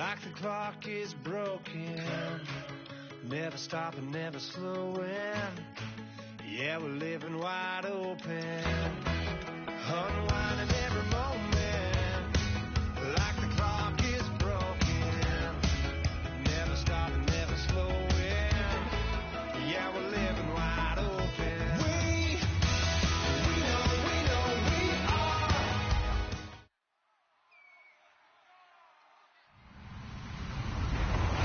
like the clock is broken, never stopping, never slowing. Yeah, we're living wide open, unwinding every moment, like the clock is broken, never stopping, never slowing. Yeah, we're living wide open. We know we are.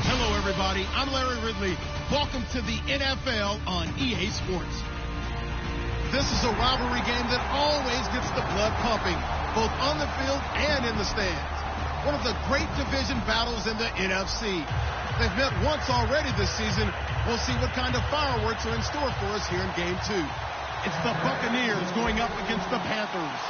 Hello, everybody. I'm Larry Ridley. Welcome to the NFL on EA Sports. This is a rivalry game that always gets the blood pumping, both on the field and in the stands. One of the great division battles in the NFC. They've met once already this season. We'll see what kind of fireworks are in store for us here in Game 2. It's the Buccaneers going up against the Panthers.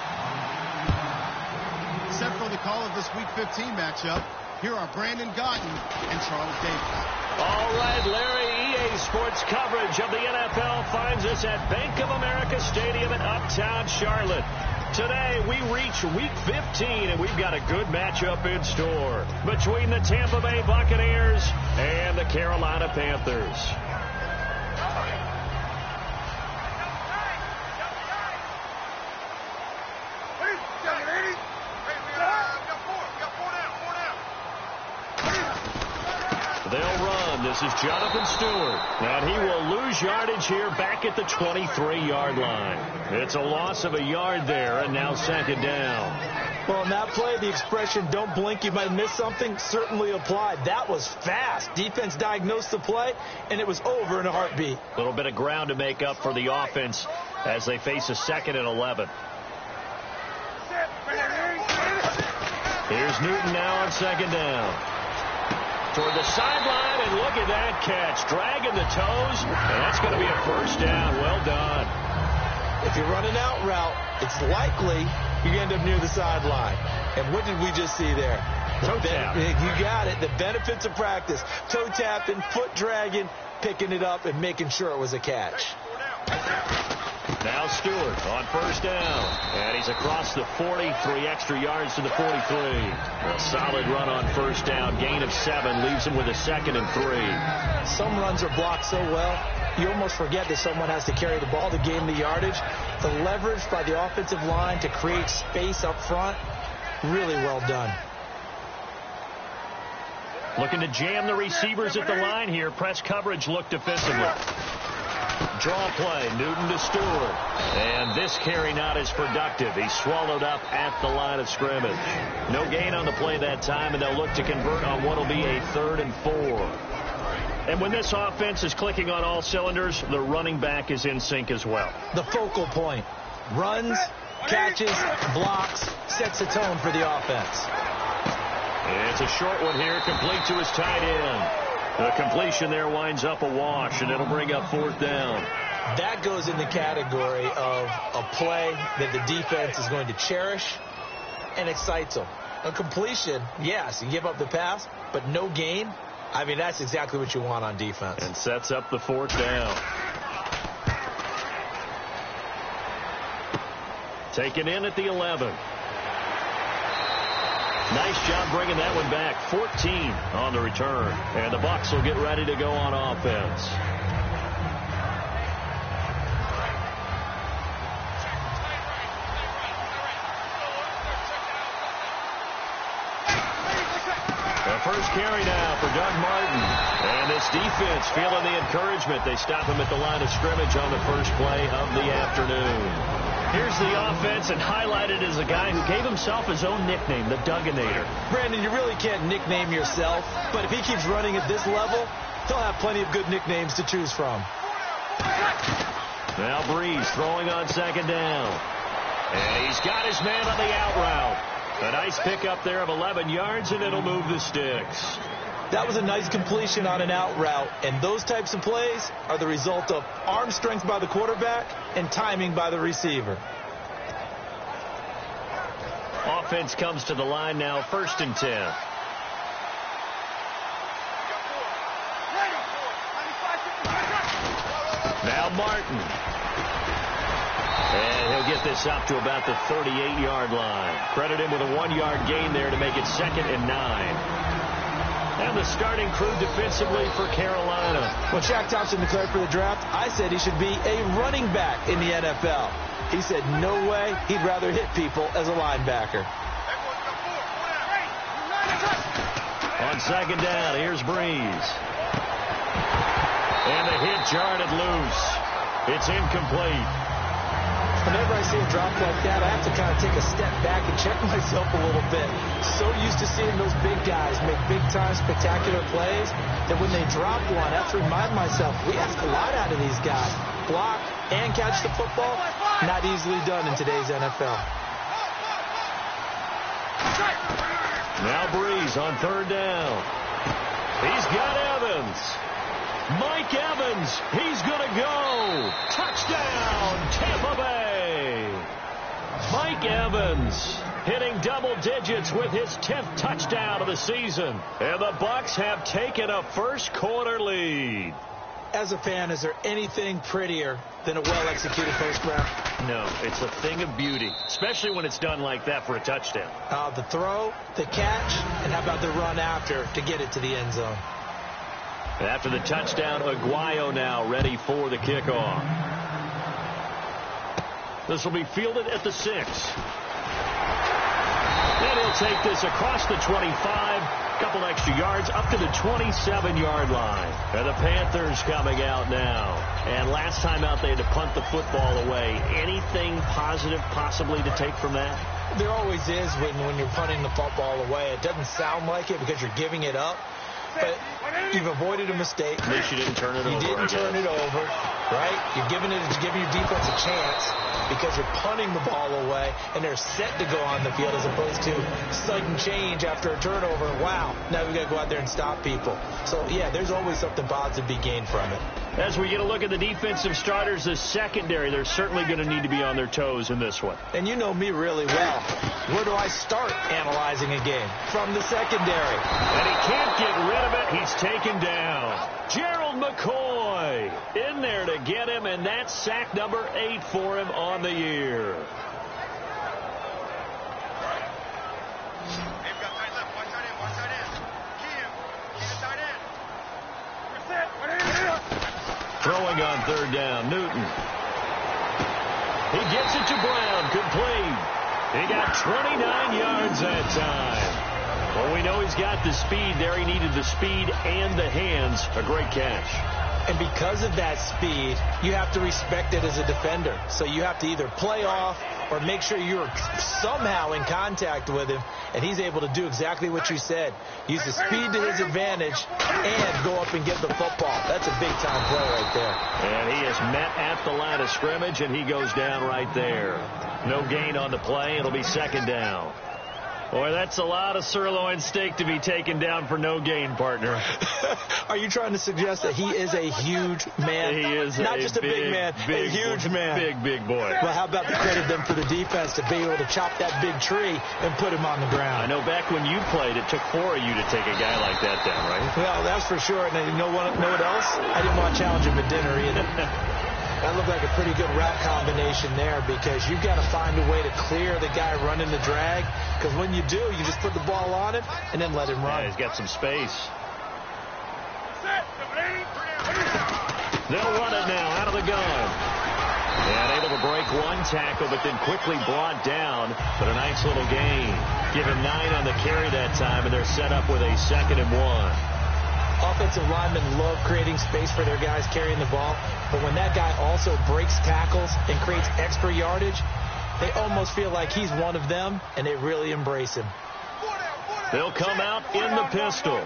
Set for the call of this Week 15 matchup, here are Brandon Gaudin and Charles Davis. All right, Larry, EA Sports coverage of the NFL finds us at Bank of America Stadium in Uptown Charlotte. Today, we reach Week 15, and we've got a good matchup in store between the Tampa Bay Buccaneers and the Carolina Panthers. They'll run. This is Jonathan Stewart. And he will lose yardage here back at the 23-yard line. It's a loss of a yard there, and now second down. Well, in that play, the expression, don't blink, you might miss something, certainly applied. That was fast. Defense diagnosed the play, and it was over in a heartbeat. A little bit of ground to make up for the offense as they face a 2nd and 11. Here's Newton now on second down. Toward the sideline, and look at that catch. Dragging the toes, and that's going to be a first down. Well done. If you run an out route, it's likely you end up near the sideline. And what did we just see there? Toe tap. You got it. The benefits of practice. Toe tapping, foot dragging, picking it up, and making sure it was a catch. Now Stewart on first down. And he's across the 40, 3 extra yards to the 43. A solid run on first down. Gain of 7 leaves him with a 2nd and 3. Some runs are blocked so well, you almost forget that someone has to carry the ball to gain the yardage. The leverage by the offensive line to create space up front, really well done. Looking to jam the receivers at the line here. Press coverage look defensively. Draw play, Newton to Stewart. And this carry not as productive. He's swallowed up at the line of scrimmage. No gain on the play that time, and they'll look to convert on what will be a 3rd and 4. And when this offense is clicking on all cylinders, the running back is in sync as well. The focal point. Runs, catches, blocks, sets the tone for the offense. It's a short one here, complete to his tight end. The completion there winds up a wash, and it'll bring up 4th down. That goes in the category of a play that the defense is going to cherish and excites them. A completion, yes, you give up the pass, but no gain. I mean, that's exactly what you want on defense. And sets up the 4th down. Taken in at the 11. Nice job bringing that one back. 14 on the return. And the Bucs will get ready to go on offense. The first carry now for Doug Martin. And this defense feeling the encouragement. They stop him at the line of scrimmage on the first play of the afternoon. Here's the offense, and highlighted as a guy who gave himself his own nickname, the Dugginator. Brandon, you really can't nickname yourself, but if he keeps running at this level, he'll have plenty of good nicknames to choose from. Now Breeze throwing on second down. And he's got his man on the out route. A nice pickup there of 11 yards, and it'll move the sticks. That was a nice completion on an out route, and those types of plays are the result of arm strength by the quarterback and timing by the receiver. Offense comes to the line now, 1st and 10. Now Martin. And he'll get this up to about the 38-yard line. Credit him with a 1-yard gain there to make it 2nd and 9. And the starting crew defensively for Carolina. When Shaq Thompson declared for the draft, I said he should be a running back in the NFL. He said no way, he'd rather hit people as a linebacker. On second down, here's Breeze. And the hit jarred it loose. It's incomplete. Whenever I see a drop like that, I have to kind of take a step back and check myself a little bit. So used to seeing those big guys make big-time spectacular plays that when they drop one, I have to remind myself, we ask a lot out of these guys. Block and catch the football, not easily done in today's NFL. Now Breeze on third down. He's got Evans. Mike Evans, he's going to go. Touchdown, Tampa Bay. Mike Evans hitting double digits with his 10th touchdown of the season. And the Bucs have taken a first quarter lead. As a fan, is there anything prettier than a well-executed first round? No, it's a thing of beauty, especially when it's done like that for a touchdown. The throw, the catch, and how about the run after to get it to the end zone? After the touchdown, Aguayo now ready for the kickoff. This will be fielded at the 6. And he'll take this across the 25, couple extra yards, up to the 27-yard line. And the Panthers coming out now. And last time out, they had to punt the football away. Anything positive possibly to take from that? There always is when you're punting the football away. It doesn't sound like it because you're giving it up. But you've avoided a mistake. At least you didn't turn it over. You didn't turn it over, right? You're giving your defense a chance because you're punting the ball away, and they're set to go on the field as opposed to sudden change after a turnover. Wow, now we've got to go out there and stop people. So, yeah, there's always something positive to be gained from it. As we get a look at the defensive starters, the secondary, they're certainly going to need to be on their toes in this one. And you know me really well. Where do I start analyzing a game? From the secondary. And he can't get rid of it. He's taken down. Gerald McCoy in there to get him, and that's sack number 8 for him on the year. Throwing on third down, Newton. He gets it to Brown, complete. He got 29 yards that time. Well, we know he's got the speed there. He needed the speed and the hands. A great catch. And because of that speed, you have to respect it as a defender. So you have to either play off or make sure you're somehow in contact with him, and he's able to do exactly what you said. Use the speed to his advantage and go up and get the football. That's a big-time play right there. And he is met at the line of scrimmage, and he goes down right there. No gain on the play. It'll be second down. Boy, that's a lot of sirloin steak to be taken down for no gain, partner. Are you trying to suggest that he is a huge man? He is not just a big man, a huge man. Big boy. Well, how about the credit then for the defense to be able to chop that big tree and put him on the ground? I know back when you played, it took 4 of you to take a guy like that down, right? Well, that's for sure. And you know what else? I didn't want to challenge him at dinner either. That looked like a pretty good route combination there because you've got to find a way to clear the guy running the drag, because when you do, you just put the ball on him and then let him run. Yeah, he's got some space. They'll run it now out of the gun. And able to break one tackle, but then quickly brought down. But a nice little gain. Give him 9 on the carry that time, and they're set up with a 2nd and 1. Offensive linemen love creating space for their guys carrying the ball, but when that guy also breaks tackles and creates extra yardage, they almost feel like he's one of them, and they really embrace him. They'll come out in the pistol.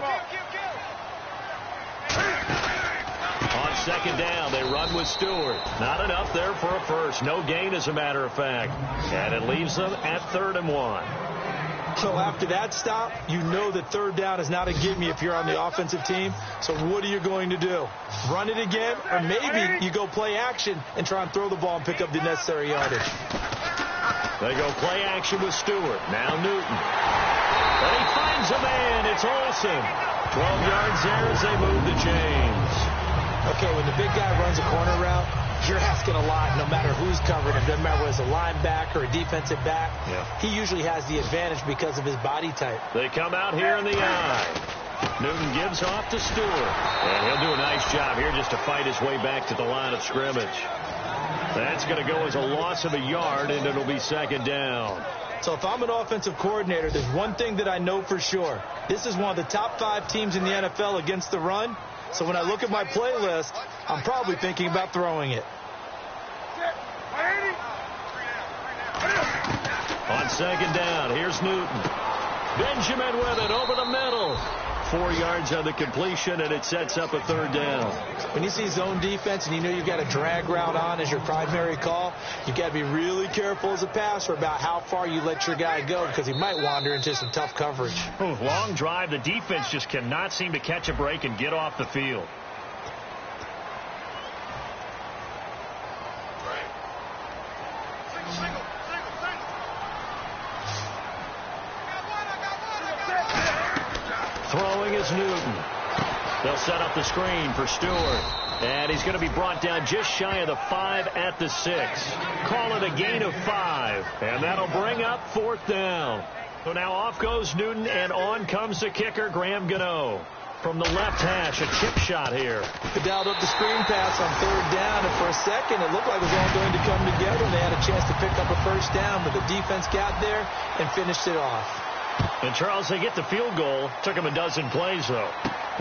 On second down, they run with Stewart. Not enough there for a first. No gain, as a matter of fact. And it leaves them at 3rd and 1. So after that stop, you know that third down is not a gimme if you're on the offensive team. So what are you going to do? Run it again? Or maybe you go play action and try and throw the ball and pick up the necessary yardage. They go play action with Stewart. Now Newton. And he finds a man. It's Olsen. 12 yards there as they move the chains. Okay, when the big guy runs a corner route, you're asking a lot no matter who's covering him. Doesn't matter whether it's a linebacker or a defensive back. Yeah. He usually has the advantage because of his body type. They come out here in the eye. Newton gives off to Stewart. And he'll do a nice job here just to fight his way back to the line of scrimmage. That's going to go as a loss of a yard, and it'll be second down. So if I'm an offensive coordinator, there's one thing that I know for sure. This is one of the top 5 teams in the NFL against the run. So when I look at my playlist, I'm probably thinking about throwing it. On second down, here's Newton. Benjamin with it over the middle. 4 yards on the completion, and it sets up a third down. When you see zone defense and you know you've got a drag route on as your primary call, you've got to be really careful as a passer about how far you let your guy go because he might wander into some tough coverage. Ooh, long drive. The defense just cannot seem to catch a break and get off the field. Throwing is Newton. They'll set up the screen for Stewart. And he's going to be brought down just shy of the 5 at the 6. Call it a gain of 5. And that'll bring up fourth down. So now off goes Newton, and on comes the kicker, Graham Gano. From the left hash, a chip shot here. They dialed up the screen pass on third down, and for a second it looked like it was all going to come together, and they had a chance to pick up a first down, but the defense got there and finished it off. And, Charles, they get the field goal. Took them a dozen plays, though.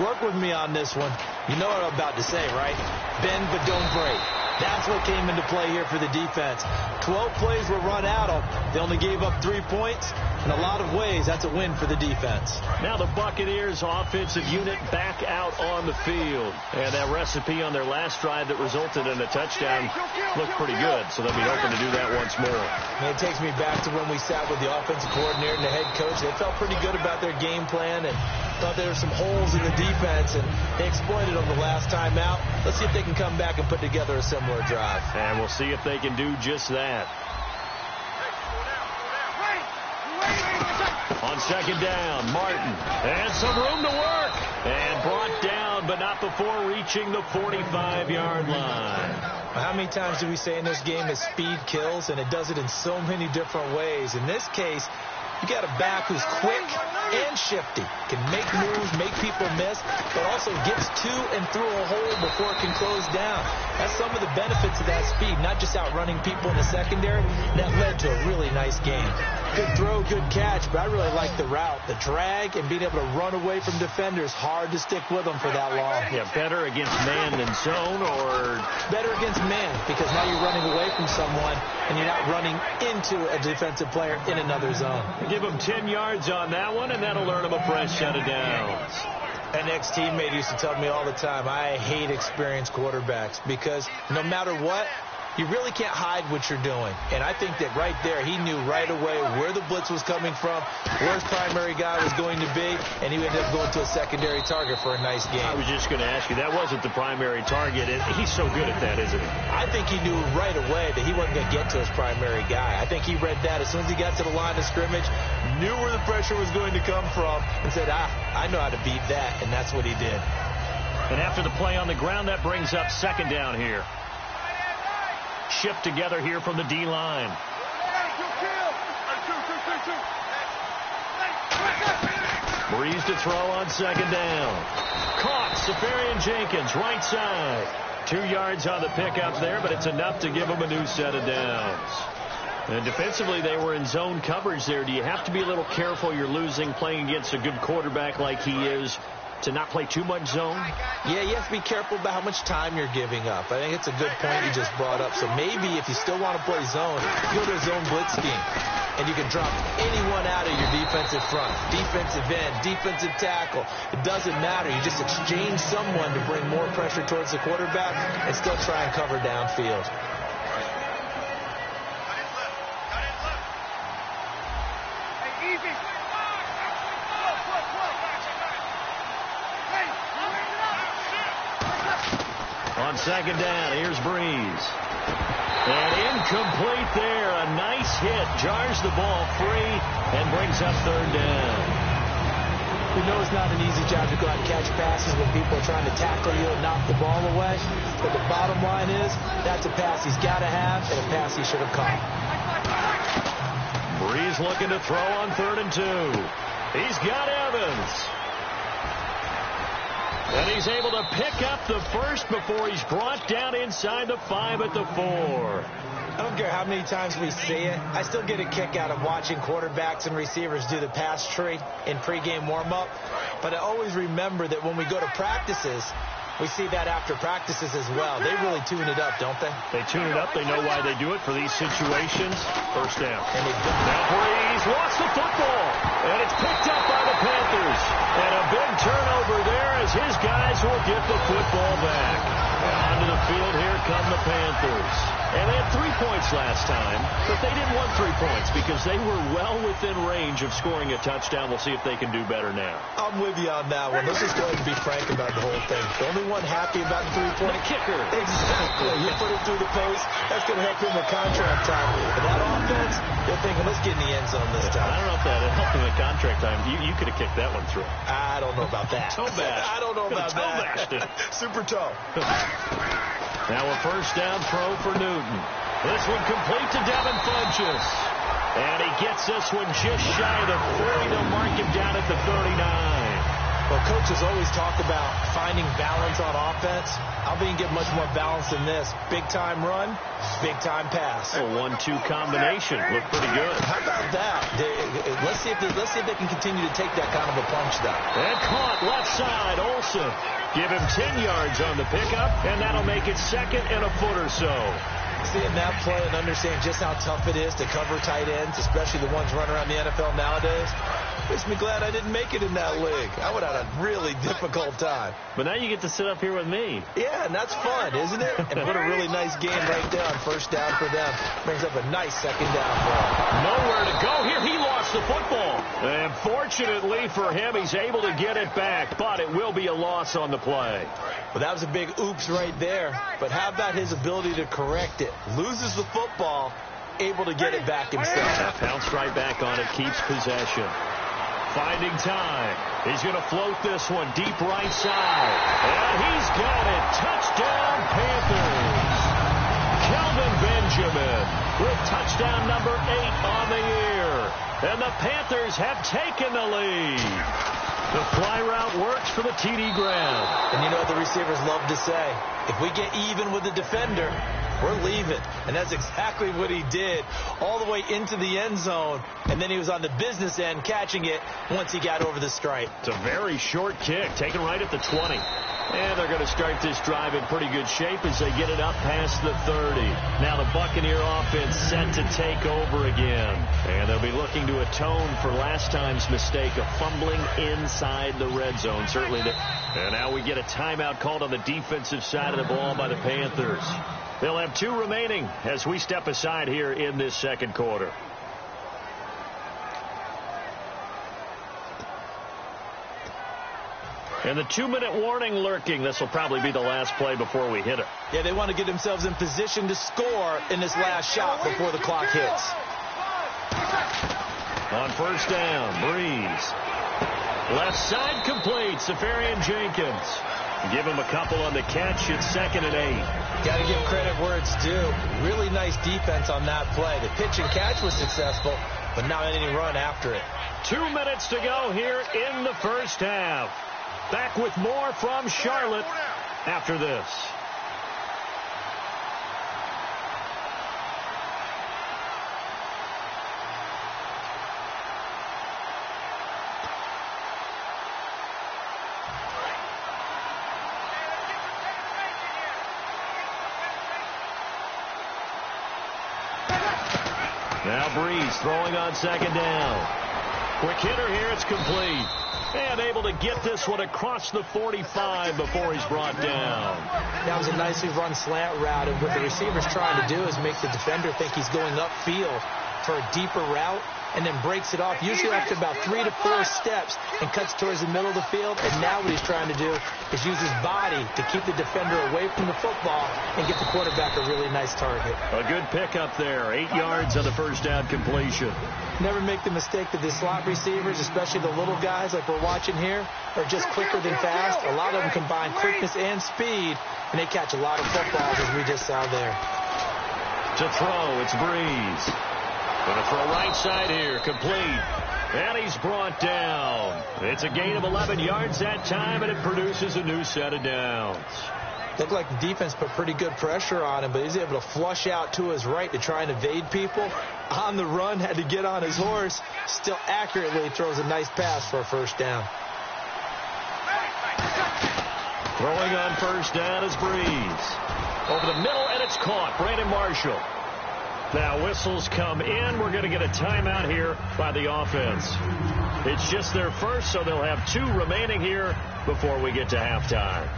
Work with me on this one. You know what I'm about to say, right? Bend but don't break. That's what came into play here for the defense. 12 plays were run out of. They only gave up 3 points. In a lot of ways, that's a win for the defense. Now the Buccaneers offensive unit back out on the field. And that recipe on their last drive that resulted in a touchdown looked pretty good. So they'll be hoping to do that once more. And it takes me back to when we sat with the offensive coordinator and the head coach. They felt pretty good about their game plan and thought there were some holes in the defense. And they exploited them the last time out. Let's see if they can come back and put together a similar drive. And we'll see if they can do just that. On second down, Martin. And some room to work. And brought down, but not before reaching the 45-yard line. How many times do we say in this game that speed kills? And it does it in so many different ways. In this case, you got a back who's quick and shifty. Can make moves, make people miss, but also gets to and through a hole before it can close down. That's some of the benefits of that speed, not just outrunning people in the secondary. That led to a really nice game. Good throw, good catch, but I really like the route. The drag and being able to run away from defenders, hard to stick with them for that long. Yeah, better against man than zone, or? Better against man, because now you're running away from someone and you're not running into a defensive player in another zone. Give him 10 yards on that one, and that'll earn him a fresh set of downs. An ex-teammate used to tell me all the time, I hate experienced quarterbacks because no matter what, you really can't hide what you're doing. And I think that right there, he knew right away where the blitz was coming from, where his primary guy was going to be, and he ended up going to a secondary target for a nice game. I was just going to ask you, that wasn't the primary target. He's so good at that, isn't he? I think he knew right away that he wasn't going to get to his primary guy. I think he read that as soon as he got to the line of scrimmage, knew where the pressure was going to come from, and said, I know how to beat that, and that's what he did. And after the play on the ground, that brings up second down here. Shift together here from the D-line. Breeze to throw on second down. Caught. Safarian Jenkins, right side. 2 yards on the pickup there, but it's enough to give them a new set of downs. And defensively, they were in zone coverage there. Do you have to be a little careful? You're losing playing against a good quarterback like he is, to not play too much zone? Yeah, you have to be careful about how much time you're giving up. I think it's a good point you just brought up. So maybe if you still want to play zone, go to a zone blitz scheme. And you can drop anyone out of your defensive front, defensive end, defensive tackle. It doesn't matter. You just exchange someone to bring more pressure towards the quarterback and still try and cover downfield. On second down, here's Breeze. And incomplete there. A nice hit. Jars the ball free and brings up third down. We know it's not an easy job to go out and catch passes when people are trying to tackle you and knock the ball away. But the bottom line is, that's a pass he's got to have and a pass he should have caught. Breeze looking to throw on 3rd and 2. He's got Evans. And he's able to pick up the first before he's brought down inside the 5 at the 4. I don't care how many times we see it. I still get a kick out of watching quarterbacks and receivers do the pass tree in pregame warm-up. But I always remember that when we go to practices, we see that after practices as well. They really tune it up, don't they? They tune it up. They know why they do it for these situations. First down. And now Breeze lost the football. And it's picked up by the Panthers. And a big turnover there as his guys will get the football back. And onto the field here come the Panthers. And they had 3 points last time, but they didn't want 3 points because they were well within range of scoring a touchdown. We'll see if they can do better now. I'm with you on that one. Let's just go ahead and be frank about the whole thing. The only one happy about the 3-point kicker. Exactly. You put it through the post. That's going to help him with contract time. But that offense, they're thinking, let's get in the end zone this time. I don't know if that helped him at contract time. You could have kicked that one through. I don't know about that. Toe bash. I don't know about that. Super toe. Now a first down throw for Newton. This one complete to Devin Funchess. And he gets this one just shy of the 40. They'll mark him down at the 39. Well, coaches always talk about finding balance on offense. I think you get much more balance than this. Big-time run, big-time pass. A 1-2 combination. Looked pretty good. How about that? Let's see if they can continue to take that kind of a punch, though. And caught left side, Olsen. Give him 10 yards on the pickup, and that'll make it second and a foot or so. Seeing that play and understand just how tough it is to cover tight ends, especially the ones running around the NFL nowadays, makes me glad I didn't make it in that league. I would have had a really difficult time. But now you get to sit up here with me. Yeah, and that's fun, isn't it? And put a really nice game right there on first down for them. Brings up a nice second down for them. Nowhere to go here. He lost the football. And fortunately for him, he's able to get it back. But it will be a loss on the play. Well, that was a big oops right there. But how about his ability to correct it? Loses the football, able to get it back himself. Pounced right back on it, keeps possession. Finding time. He's going to float this one deep right side. And he's got it. Touchdown, Panthers. Kelvin Benjamin with touchdown number 8 on the year. And the Panthers have taken the lead. The fly route works for the TD grab. And you know what the receivers love to say? If we get even with the defender, we're leaving. And that's exactly what he did all the way into the end zone. And then he was on the business end catching it once he got over the stripe. It's a very short kick, taken right at the 20. And they're going to start this drive in pretty good shape as they get it up past the 30. Now the Buccaneer offense set to take over again. And they'll be looking to atone for last time's mistake of fumbling inside the red zone. Certainly. And now we get a timeout called on the defensive side of the ball by the Panthers. They'll have 2 remaining as we step aside here in this second quarter. And the 2-minute warning lurking. This will probably be the last play before we hit it. Yeah, they want to get themselves in position to score in this last shot before the clock hits. On first down, Breeze. Left side complete, Safarian Jenkins. Give him a couple on the catch. It's 2nd and 8. Got to give credit where it's due. Really nice defense on that play. The pitch and catch was successful, but not any run after it. 2 minutes to go here in the first half. Back with more from Charlotte after this. Now Breeze throwing on second down. Quick hitter here, it's complete. And able to get this one across the 45 before he's brought down. That was a nicely run slant route, and what the receiver's trying to do is make the defender think he's going upfield for a deeper route, and then breaks it off, usually after about 3 to 4 steps, and cuts towards the middle of the field. And now what he's trying to do is use his body to keep the defender away from the football and get the quarterback a really nice target. A good pickup there. 8 yards on the first down completion. Never make the mistake that the slot receivers, especially the little guys like we're watching here, are just quicker than fast. A lot of them combine quickness and speed, and they catch a lot of footballs, as we just saw there. To throw, it's Breeze. Going to throw right side here, complete. And he's brought down. It's a gain of 11 yards that time, and it produces a new set of downs. Looked like the defense put pretty good pressure on him, but he's able to flush out to his right to try and evade people. On the run, had to get on his horse. Still accurately throws a nice pass for a first down. Throwing on first down is Breeze. Over the middle, and it's caught. Brandon Marshall. Now whistles come in. We're going to get a timeout here by the offense. It's just their first, so they'll have 2 remaining here before we get to halftime.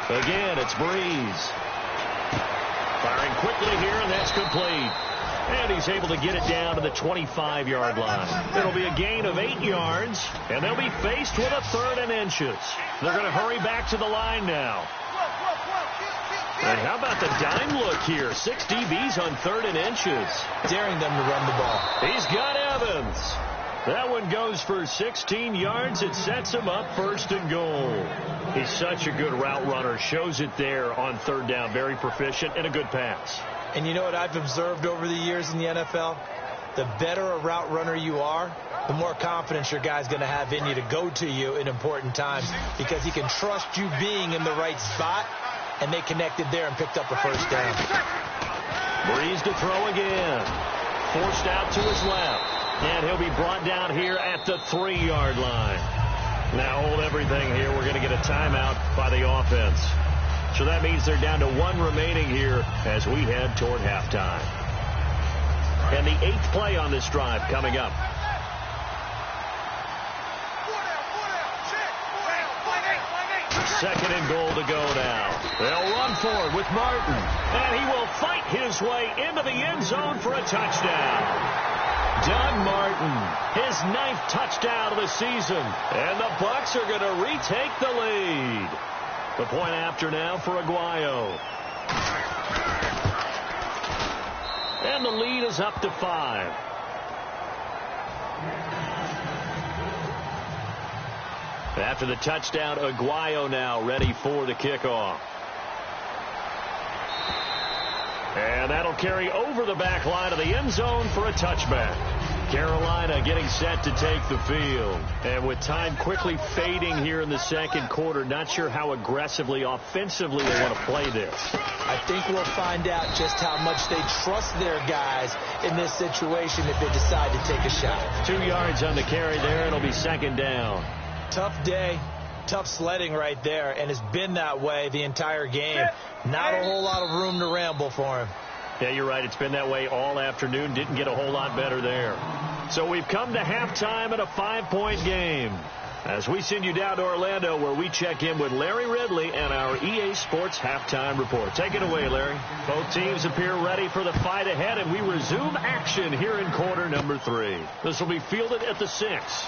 Again, it's Breeze. Firing quickly here, and that's complete. And he's able to get it down to the 25-yard line. It'll be a gain of 8 yards, and they'll be faced with a 3rd and inches. They're going to hurry back to the line now. And how about the dime look here? 6 DBs on 3rd and inches. Daring them to run the ball. He's got Evans. That one goes for 16 yards. It sets him up 1st and goal. He's such a good route runner. Shows it there on 3rd down. Very proficient and a good pass. And you know what I've observed over the years in the NFL? The better a route runner you are, the more confidence your guy's going to have in you to go to you in important times, because he can trust you being in the right spot, and they connected there and picked up a first down. Breeze to throw again. Forced out to his left. And he'll be brought down here at the 3-yard line. Now hold everything here. We're going to get a timeout by the offense. So that means they're down to 1 remaining here as we head toward halftime. And the 8th play on this drive coming up. Second and goal to go now. They'll run forward with Martin. And he will fight his way into the end zone for a touchdown. Doug Martin, his 9th touchdown of the season. And the Bucs are going to retake the lead. The point after now for Aguayo. And the lead is up to 5. After the touchdown, Aguayo now ready for the kickoff. And that'll carry over the back line of the end zone for a touchback. Carolina getting set to take the field. And with time quickly fading here in the second quarter, not sure how aggressively, offensively they want to play this. I think we'll find out just how much they trust their guys in this situation if they decide to take a shot. 2 yards on the carry there. It'll be 2nd down. Tough day. Tough sledding right there, and it's been that way the entire game. Not a whole lot of room to ramble for him. Yeah, you're right. It's been that way all afternoon. Didn't get a whole lot better there. So we've come to halftime in a 5-point game. As we send you down to Orlando, where we check in with Larry Ridley and our EA Sports Halftime Report. Take it away, Larry. Both teams appear ready for the fight ahead, and we resume action here in quarter number 3. This will be fielded at the 6.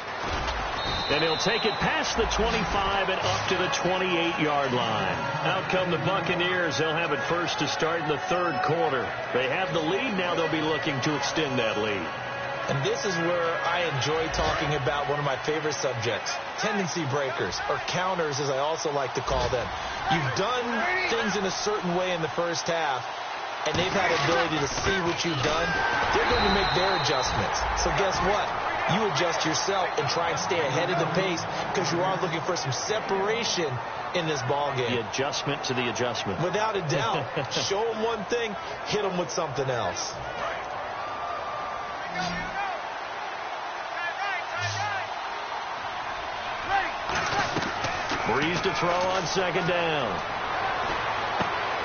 And he'll take it past the 25 and up to the 28-yard line. Out come the Buccaneers. They'll have it first to start in the 3rd quarter. They have the lead. Now they'll be looking to extend that lead. And this is where I enjoy talking about one of my favorite subjects, tendency breakers, or counters as I also like to call them. You've done things in a certain way in the first half, and they've had the ability to see what you've done. They're going to make their adjustments. So guess what? You adjust yourself and try and stay ahead of the pace, because you are looking for some separation in this ball game. The adjustment to the adjustment. Without a doubt. Show them one thing, hit them with something else. Breeze to throw on 2nd down.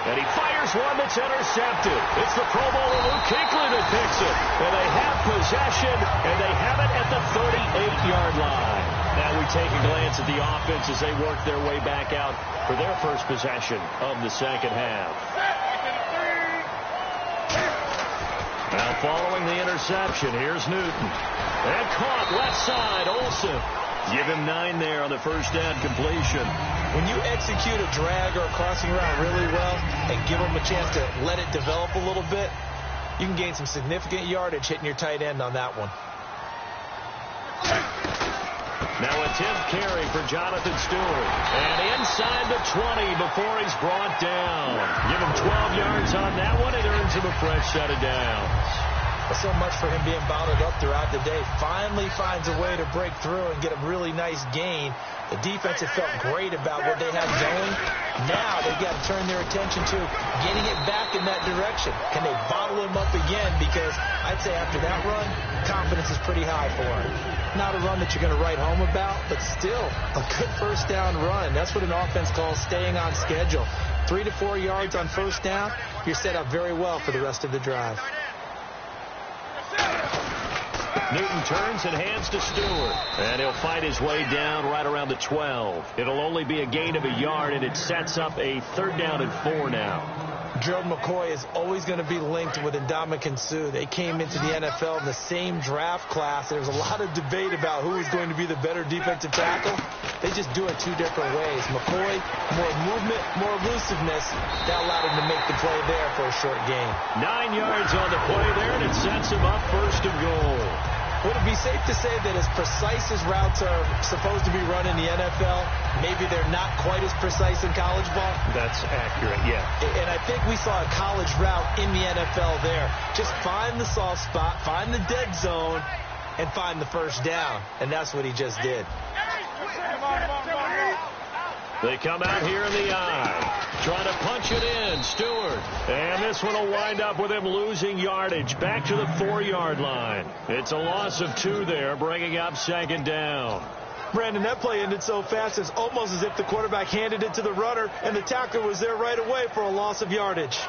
And he fires one that's intercepted. It's the Pro Bowler Luke Kuechly that picks it. And they have possession, and they have it at the 38-yard line. Now we take a glance at the offense as they work their way back out for their first possession of the second half. Now following the interception, here's Newton. And caught left side, Olsen. Give him 9 there on the first down completion. When you execute a drag or a crossing route really well and give them a chance to let it develop a little bit, you can gain some significant yardage hitting your tight end on that one. Now a 10th carry for Jonathan Stewart. And inside the 20 before he's brought down. Give him 12 yards on that one. It earns him a fresh set of downs. So much for him being bottled up throughout the day. Finally finds a way to break through and get a really nice gain. The defense had felt great about what they had going. Now they've got to turn their attention to getting it back in that direction. Can they bottle him up again? Because I'd say after that run, confidence is pretty high for him. Not a run that you're going to write home about, but still a good first down run. That's what an offense calls staying on schedule. 3 to 4 yards on first down, you're set up very well for the rest of the drive. Newton turns and hands to Stewart. And he'll fight his way down right around the 12. It'll only be a gain of a yard, and it sets up a 3rd down and 4 now. Gerald McCoy is always going to be linked with Ndamukong Suh. They came into the NFL in the same draft class. There was a lot of debate about who was going to be the better defensive tackle. They just do it 2 different ways. McCoy, more movement, more elusiveness. That allowed him to make the play there for a short gain. 9 yards on the play there, and it sets him up 1st and goal. Would it be safe to say that as precise as routes are supposed to be run in the NFL, maybe they're not quite as precise in college ball? That's accurate, yeah. And I think we saw a college route in the NFL there. Just find the soft spot, find the dead zone, and find the first down. And that's what he just did. They come out here in the eye. Trying to punch it in. Stewart. And this one will wind up with him losing yardage. Back to the 4-yard line. It's a loss of 2 there, bringing up 2nd down. Brandon, that play ended so fast, it's almost as if the quarterback handed it to the runner, and the tackler was there right away for a loss of yardage.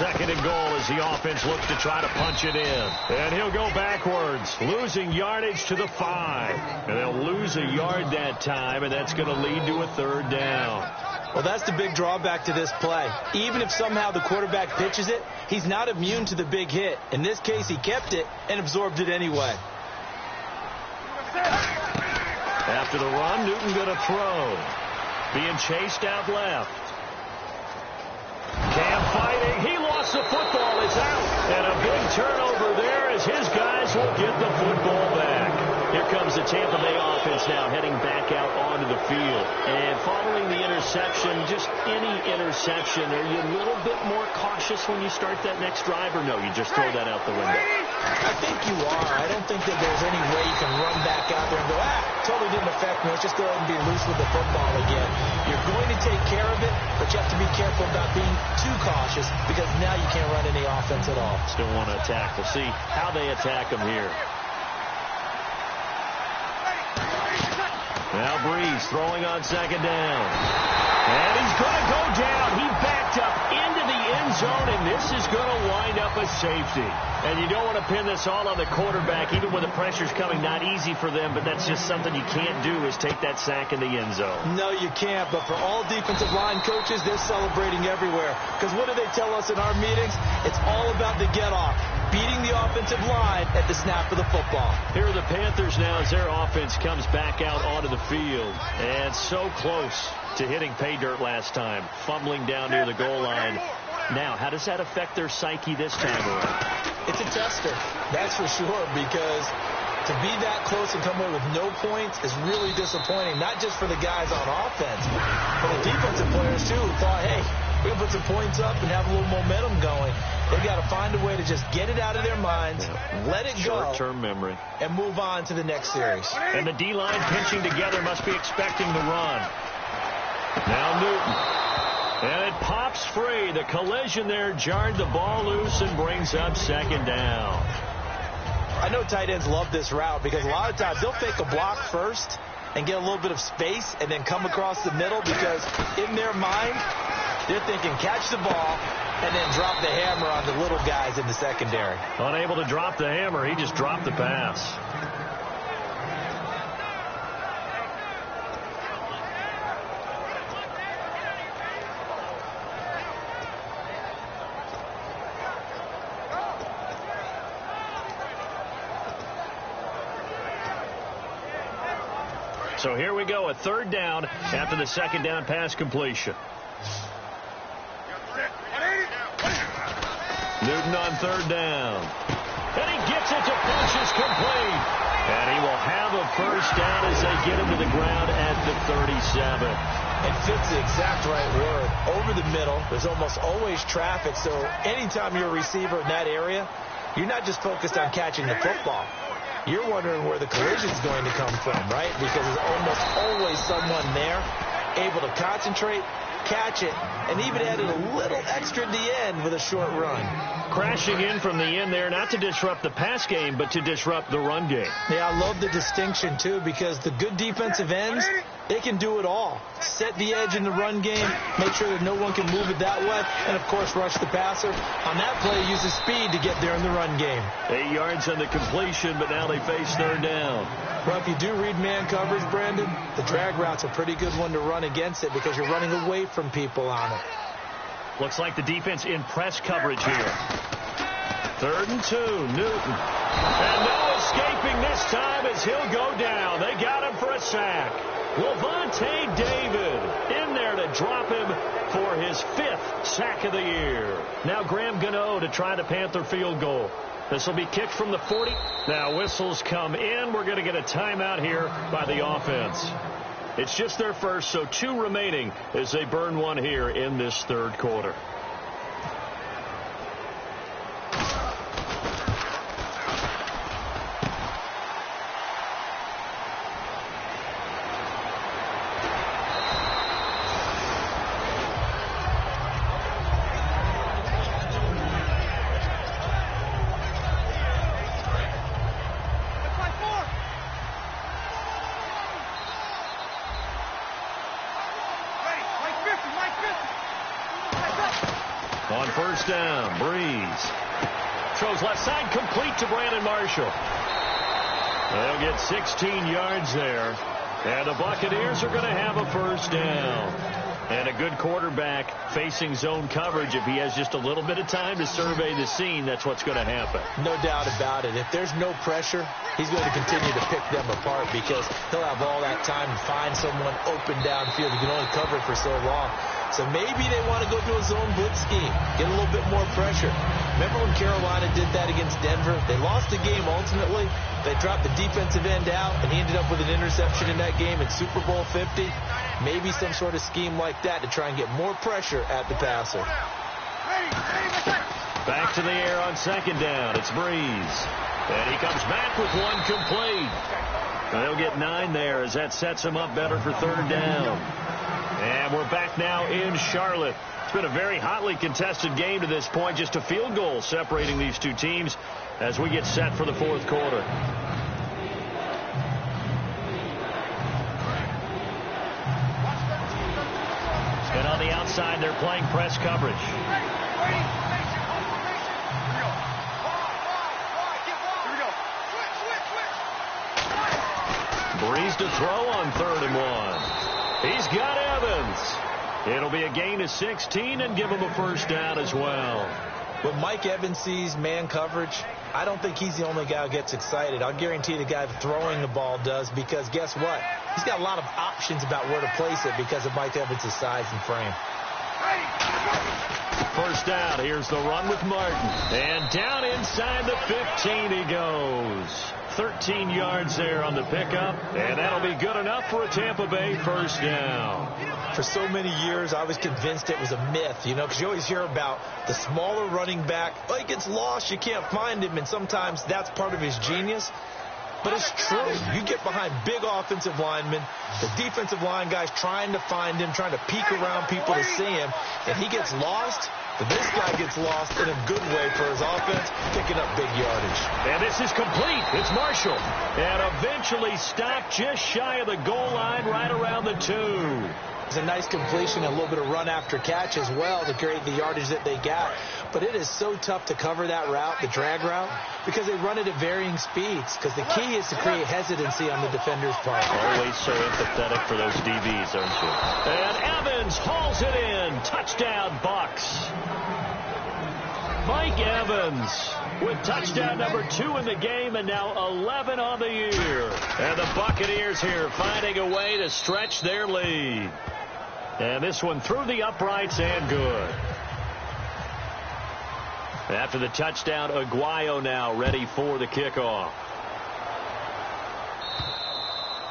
2nd and goal as the offense looks to try to punch it in. And he'll go backwards, losing yardage to the 5. And they'll lose a yard that time, and that's going to lead to a 3rd down. Well, that's the big drawback to this play. Even if somehow the quarterback pitches it, he's not immune to the big hit. In this case, he kept it and absorbed it anyway. After the run, Newton going to throw. Being chased out left. Cam fighting. He lost the football. It's out. And a big turnover there as his guys will get the football back. Here comes the Tampa Bay offense now heading back out onto the field. And following the interception, just any interception, are you a little bit more cautious when you start that next drive, or no, you just throw that out the window? I think you are. I don't think that there's any way you can run back out there and go, totally didn't affect me. Let's just go ahead and be loose with the football again. You're going to take care of it, but you have to be careful about being too cautious because now you can't run any offense at all. Still want to attack. We'll see how they attack them here. Now Breeze throwing on 2nd down. And he's going to go down. He backed up into the end zone, and this is going to wind up a safety. And you don't want to pin this all on the quarterback, even when the pressure's coming. Not easy for them, but that's just something you can't do is take that sack in the end zone. No, you can't. But for all defensive line coaches, they're celebrating everywhere. Because what do they tell us in our meetings? It's all about the get-off. Beating the offensive line at the snap of the football. Here are the Panthers now as their offense comes back out onto the field. And so close to hitting pay dirt last time. Fumbling down near the goal line. Now, how does that affect their psyche this time around? It's a tester, that's for sure, because to be that close and come away with no points is really disappointing, not just for the guys on offense, but the defensive players, too, who thought, hey, we can put some points up and have a little momentum going. They've got to find a way to just get it out of their minds, let it go, short-term memory, and move on to the next series. And the D-line pinching together must be expecting the run. Now Newton. And it pops free. The collision there jarred the ball loose and brings up 2nd down. I know tight ends love this route because a lot of times they'll fake a block first and get a little bit of space and then come across the middle because in their mind, they're thinking catch the ball and then drop the hammer on the little guys in the secondary. Unable to drop the hammer, he just dropped the pass. So here we go, a 3rd down after the 2nd down pass completion. Newton on third down. And he gets it to Funchess complete. And he will have a first down as they get him to the ground at the 37. And fits the exact right word. Over the middle, there's almost always traffic. So anytime you're a receiver in that area, you're not just focused on catching the football. You're wondering where the collision's going to come from, right? Because there's almost always someone there able to concentrate, catch it, and even added a little extra at the end with a short run. Crashing in from the end there, not to disrupt the pass game, but to disrupt the run game. Yeah, I love the distinction, too, because the good defensive ends, they can do it all. Set the edge in the run game, make sure that no one can move it that way, and, of course, rush the passer. On that play, use the speed to get there in the run game. 8 yards on the completion, but now they face third down. Well, if you do read man coverage, Brandon, the drag route's a pretty good one to run against it because you're running away from people on it. Looks like the defense in press coverage here. 3rd and 2, Newton. And no escaping this time as he'll go down. They got him for a sack. Lavonte David in there to drop him for his 5th sack of the year. Now Graham Gano to try the Panther field goal. This will be kicked from the 40. Now whistles come in. We're going to get a timeout here by the offense. It's just their first, so 2 remaining as they burn one here in this 3rd quarter. On first down, Breeze throws left side complete to Brandon Marshall. They'll get 16 yards there. And the Buccaneers are going to have a first down. And a good quarterback facing zone coverage. If he has just a little bit of time to survey the scene, that's what's going to happen. No doubt about it. If there's no pressure, he's going to continue to pick them apart because he'll have all that time to find someone open downfield. He can only cover for so long. So maybe they want to go to a zone blitz scheme, get a little bit more pressure. Remember when Carolina did that against Denver? They lost the game ultimately. They dropped the defensive end out, and he ended up with an interception in that game in Super Bowl 50. Maybe some sort of scheme like that to try and get more pressure at the passer. Back to the air on second down. It's Breeze. And he comes back with one complete. They'll get 9 there as that sets him up better for third down. And we're back now in Charlotte. It's been a very hotly contested game to this point. Just a field goal separating these two teams as we get set for the 4th quarter. And on the outside, they're playing press coverage. Breeze to throw on 3rd and 1. He's got Evans. It'll be a gain of 16 and give him a first down as well. When Mike Evans sees man coverage, I don't think he's the only guy who gets excited. I'll guarantee the guy throwing the ball does because guess what? He's got a lot of options about where to place it because of Mike Evans' size and frame. First down. Here's the run with Martin. And down inside the 15 he goes. 13 yards there on the pickup. And that'll be good enough for a Tampa Bay first down. For so many years, I was convinced it was a myth, you know, because you always hear about the smaller running back. Oh, he gets lost, you can't find him, and sometimes that's part of his genius. But it's true. You get behind big offensive linemen, the defensive line guys trying to find him, trying to peek around people to see him, and he gets lost. But this guy gets lost in a good way for his offense, picking up big yardage. And this is complete. It's Marshall. And eventually stopped just shy of the goal line right around the 2. It's a nice completion, a little bit of run after catch as well to create the yardage that they got. But it is so tough to cover that route, the drag route, because they run it at varying speeds. Because the key is to create hesitancy on the defender's part. Always so empathetic for those DBs, aren't you? And Evans hauls it in. Touchdown, Bucs. Mike Evans with touchdown number 2 in the game and now 11 on the year. And the Buccaneers here finding a way to stretch their lead. And this one through the uprights and good. After the touchdown, Aguayo now ready for the kickoff.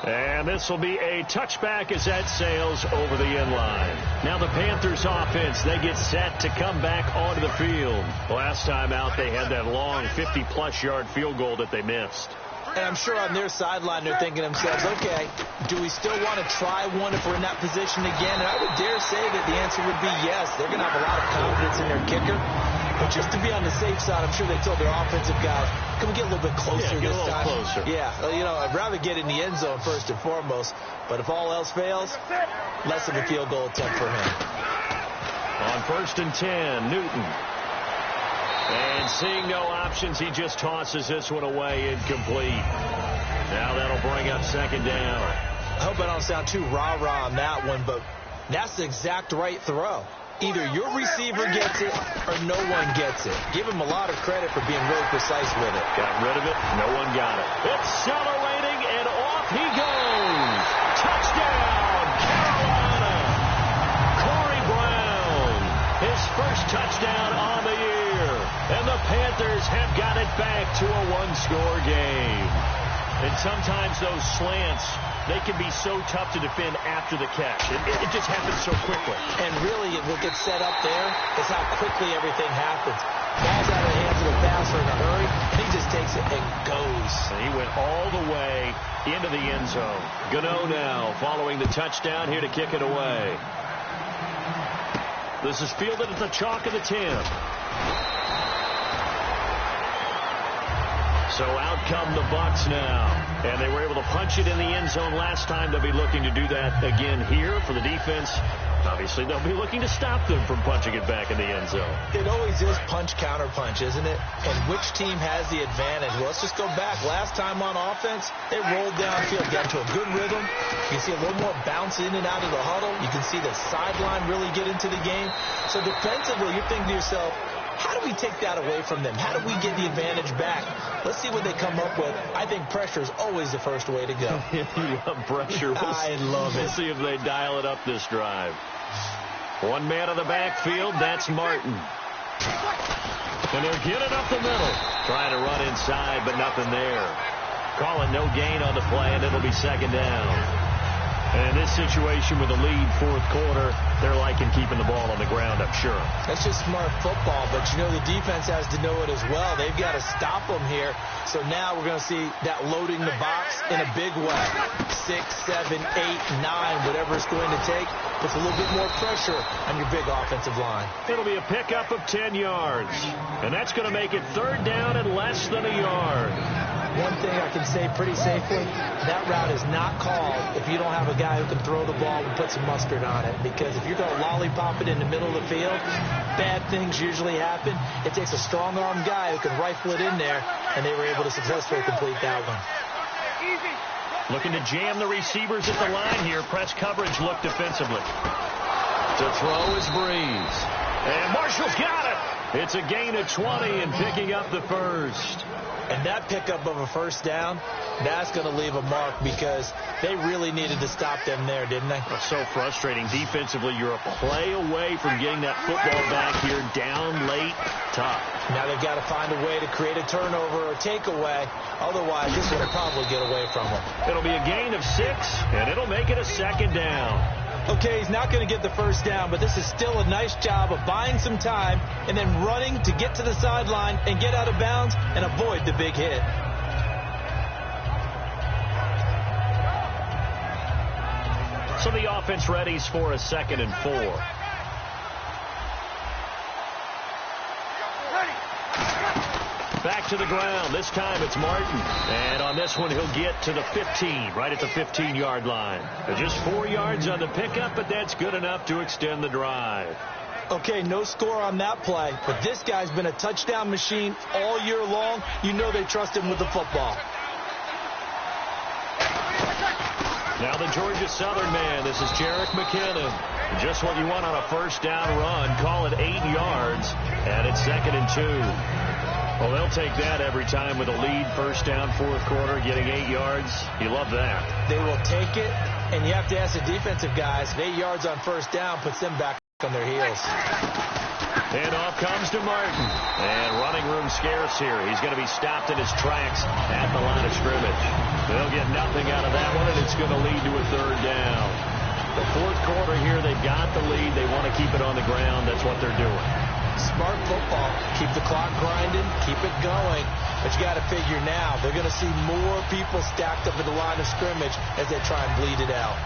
And this will be a touchback as that sails over the end line. Now the Panthers offense, they get set to come back onto the field. Last time out, they had that long 50-plus yard field goal that they missed. And I'm sure on their sideline they're thinking to themselves, okay, do we still want to try one if we're in that position again? And I would dare say that the answer would be yes. They're going to have a lot of confidence in their kicker. But just to be on the safe side, I'm sure they told their offensive guys, can we get a little bit closer this time? Closer. Yeah, I'd rather get in the end zone first and foremost. But if all else fails, less of a field goal attempt for him. On 1st and 10, Newton. And seeing no options, he just tosses this one away incomplete. Now that'll bring up 2nd down. I hope I don't sound too rah-rah on that one, but that's the exact right throw. Either your receiver gets it or no one gets it. Give him a lot of credit for being really precise with it. Got rid of it. No one got it. Accelerating, and off he goes. Touchdown, Carolina. Corey Brown, his first touchdown on the year. And the Panthers have got it back to a one-score game. And sometimes those slants, they can be so tough to defend after the catch. It just happens so quickly. And really, what gets set up there is how quickly everything happens. Ball's out of the hands of the passer in a hurry, and he just takes it and goes. And he went all the way into the end zone. Gano now following the touchdown here to kick it away. This is fielded at the chalk of the 10. So out come the Bucs now. And they were able to punch it in the end zone last time. They'll be looking to do that again here for the defense. Obviously, they'll be looking to stop them from punching it back in the end zone. It always is punch-counter-punch, isn't it? And which team has the advantage? Well, let's just go back. Last time on offense, they rolled downfield, got into a good rhythm. You can see a little more bounce in and out of the huddle. You can see the sideline really get into the game. So defensively, you're thinking to yourself, how do we take that away from them? How do we get the advantage back? Let's see what they come up with. I think pressure is always the first way to go. You love pressure. I love it. We'll see if they dial it up this drive. One man on the backfield, that's Martin. And they'll get it up the middle. Trying to run inside, but nothing there. Call it no gain on the play, and it'll be 2nd down. And in this situation with the lead 4th quarter, they're liking keeping the ball on the ground, I'm sure. That's just smart football, but the defense has to know it as well. They've got to stop them here. So now we're going to see that loading the box in a big way. 6, 7, 8, 9, whatever it's going to take, puts a little bit more pressure on your big offensive line. It'll be a pickup of 10 yards. And that's going to make it 3rd down and less than a yard. One thing I can say pretty safely, that route is not called if you don't have a guy who can throw the ball and put some mustard on it. Because if you're going to lollipop it in the middle of the field, bad things usually happen. It takes a strong-armed guy who can rifle it in there, and they were able to successfully complete that one. Looking to jam the receivers at the line here. Press coverage look defensively. To throw is Breeze. And Marshall's got it. It's a gain of 20 and picking up the first. And that pickup of a 1st down, that's going to leave a mark because they really needed to stop them there, didn't they? It's so frustrating. Defensively, you're a play away from getting that football back here down late. Tough. Now they've got to find a way to create a turnover or takeaway. Otherwise, this will probably get away from them. It'll be a gain of 6, and it'll make it a 2nd down. Okay, he's not going to get the 1st down, but this is still a nice job of buying some time and then running to get to the sideline and get out of bounds and avoid the big hit. So the offense readies for a 2nd and 4. Back to the ground. This time it's Martin. And on this one, he'll get to the 15, right at the 15-yard line. Just 4 yards on the pickup, but that's good enough to extend the drive. Okay, no score on that play, but this guy's been a touchdown machine all year long. You know they trust him with the football. Now the Georgia Southern man. This is Jerick McKinnon. Just what you want on a 1st down run. Call it 8 yards, and it's 2nd and 2. Well, they'll take that every time with a lead. 1st down, 4th quarter, getting 8 yards. You love that. They will take it, and you have to ask the defensive guys, if 8 yards on 1st down puts them back on their heels. And off comes to Martin. And running room scarce here. He's going to be stopped in his tracks at the line of scrimmage. They'll get nothing out of that one, and it's going to lead to a third down. The fourth quarter here, they've got the lead. They want to keep it on the ground. That's what they're doing. Smart football. Keep the clock grinding. Keep it going. But you got to figure now, they're going to see more people stacked up at the line of scrimmage as they try and bleed it out.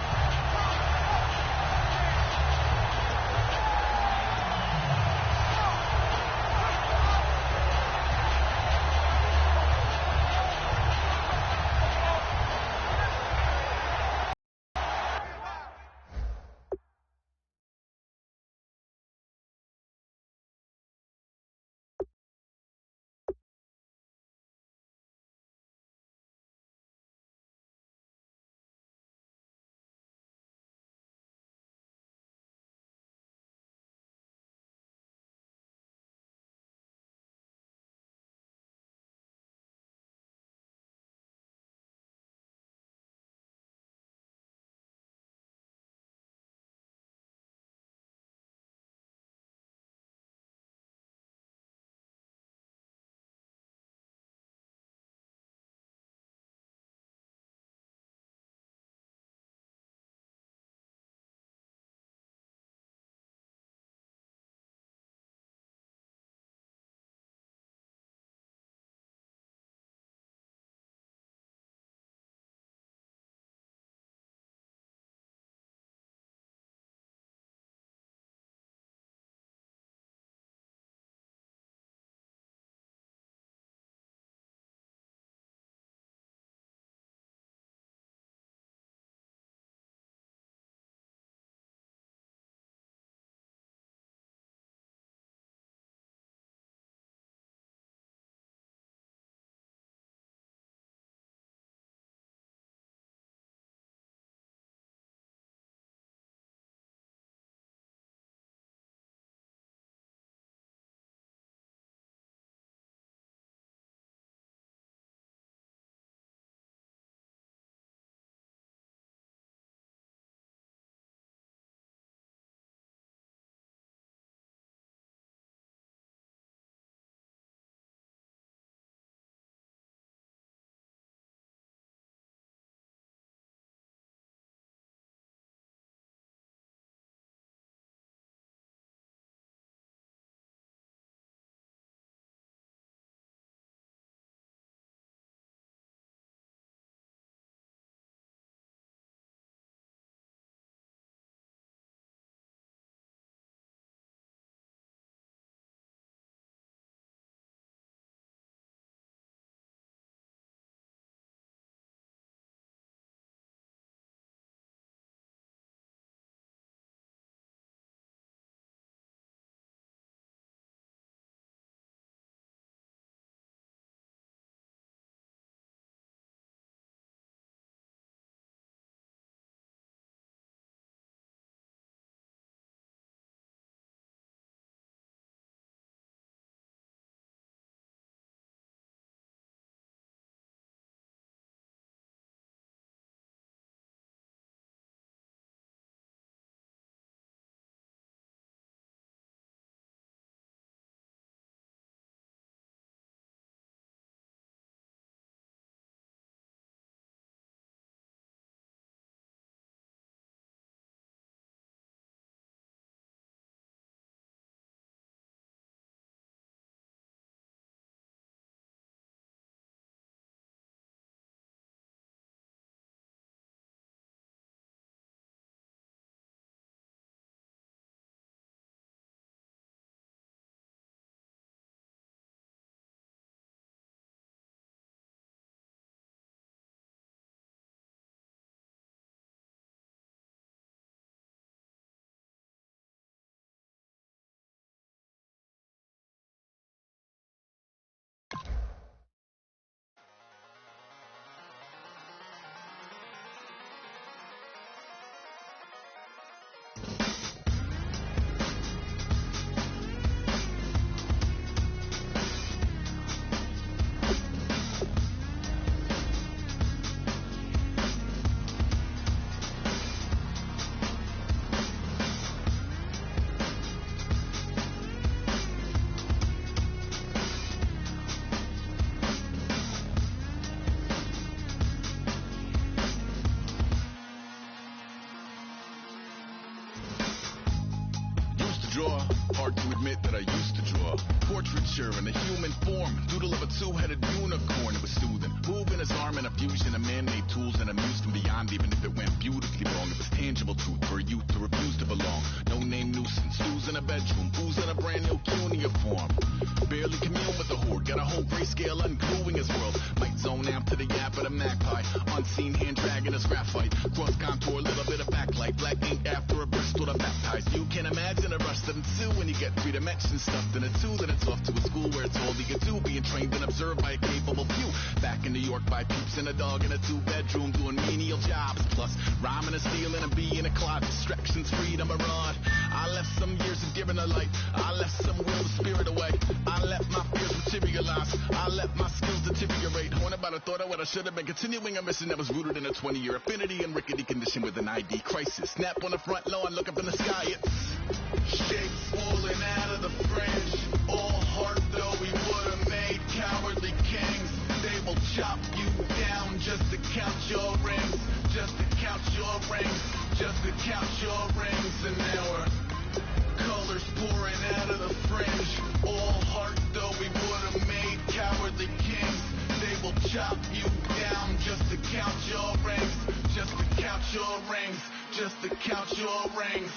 draw. Hard to admit that I used to draw. Portraiture in a human form. Doodle of a two-headed unicorn. It was soothing. Moving his arm in a fusion of man-made tools and amused and beyond. Even if it went beautifully wrong, it was tangible truth for a youth to refuse to belong. No-name nuisance. Who's in a bedroom? Who's in a brand new uniform? Barely commune with the horde. Got a whole grayscale ungluing his world. Might zone out to the yap of the magpie. Unseen hand dragging his graphite. Cross contour, little bit of backlight. Black ink after a Bristol to baptize. You can imagine the rush that ensue when you get three dimensions stuffed in a two. Then it's off to a school where it's all you can do. Being trained and observed by a capable few. Back in New York by peeps and a dog in a two-bedroom doing menial jobs. Plus rhyming and stealing and being a closet. Distractions, freedom, a rod. I left some years of giving a light. I left some will of spirit away. I let my fears materialize. I let my skills deteriorate. Horn about a thought of what I should have been. Continuing a mission that was rooted in a 20-year affinity and rickety condition with an ID crisis. Snap on the front lawn, look up in the sky. It's shapes falling out of the fringe. All heart though we would have made cowardly kings. They will chop you down just to count your rings. Just to count your rings. Just to count your rings. And now we're colors pouring out of the fringe. All heart though we would have made cowardly kings. They will chop you down just to count your rings. Just to count your rings. Just to count your rings.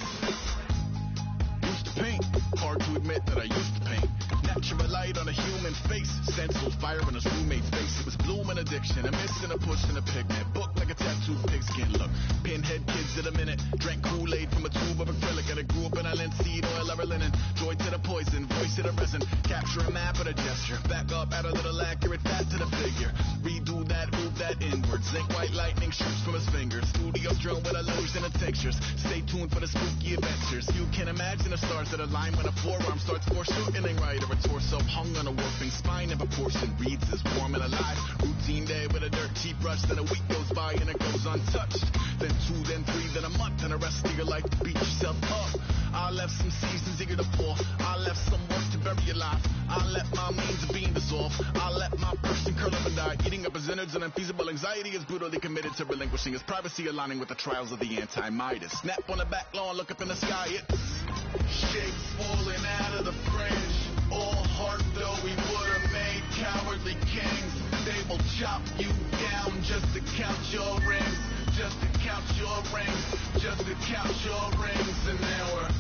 Used to paint. Hard to admit that I used to paint. Natural light on a human face. Stenciled fire on his roommate's face. It was bloom and addiction. A miss and a push and a pigment. Book like a tattooed pigskin look. Pinhead kids in a minute. Drank Kool-Aid from a tube of acrylic. And I grew up in a linseed oil or a linen. Joy to the poison. Voice to the resin. Capture a map of a gesture. Back up, add a little accurate fat to the figure. Redo that, move that inward. Zinc white lightning shoots from his fingers. Studios drone with a lotion and tinctures. Stay tuned for the spooky adventures. You can imagine the stars that align when a forearm starts foreshortening right, or a torso hung on a warping spine of a portion reads as warm and alive. Routine day with a dirt cheap brush, then a week goes by and it goes untouched. Then 2, then 3, then a month, and the rest of your life to beat yourself up. I left some seasons eager to fall. I left some work to bury alive. I let my means of being dissolved. I let my person curl up and die. Eating up his innards and unfeasible anxiety is brutally committed to relinquishing his privacy, aligning with the trials of the anti-Midas. Snap on the back lawn, look up in the sky. It's shapes falling out of the fringe. All heart though we would have made cowardly kings. They will chop you down just to count your rings. Just to count your rings. Just to count your rings. And now we're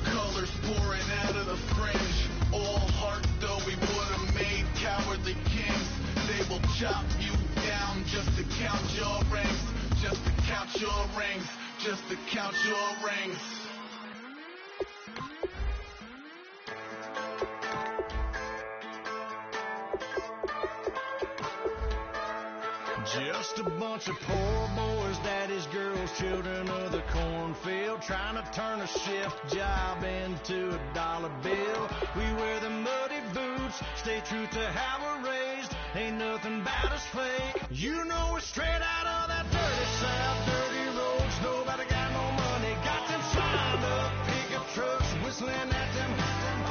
colors pouring out of the fringe. All heart though we would have made cowardly kings. They will chop you down just to count your rings. Just to count your rings. Just to count your rings. Just a bunch of poor boys, daddy's girls, children of the cornfield, trying to turn a shift job into a dollar bill. We wear the muddy boots, stay true to how we're raised. Ain't nothing about us fake. You know we're straight out of that dirty south, dirty roads. Nobody got no money, got them signed up pickup trucks, whistling at them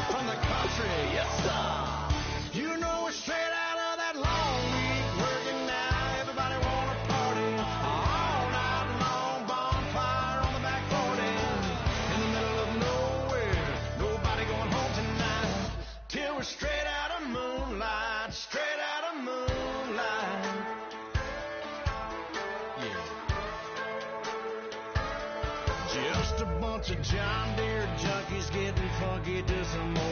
from the country. Yes, sir. You know we're straight out of that long week working now. Everybody wanna party all night long. Bonfire on the back 40 in the middle of nowhere. Nobody going home tonight till we're straight out of moonlight. Straight out of moonlight. Yeah. Just a bunch of John Deere junkies getting funky to some more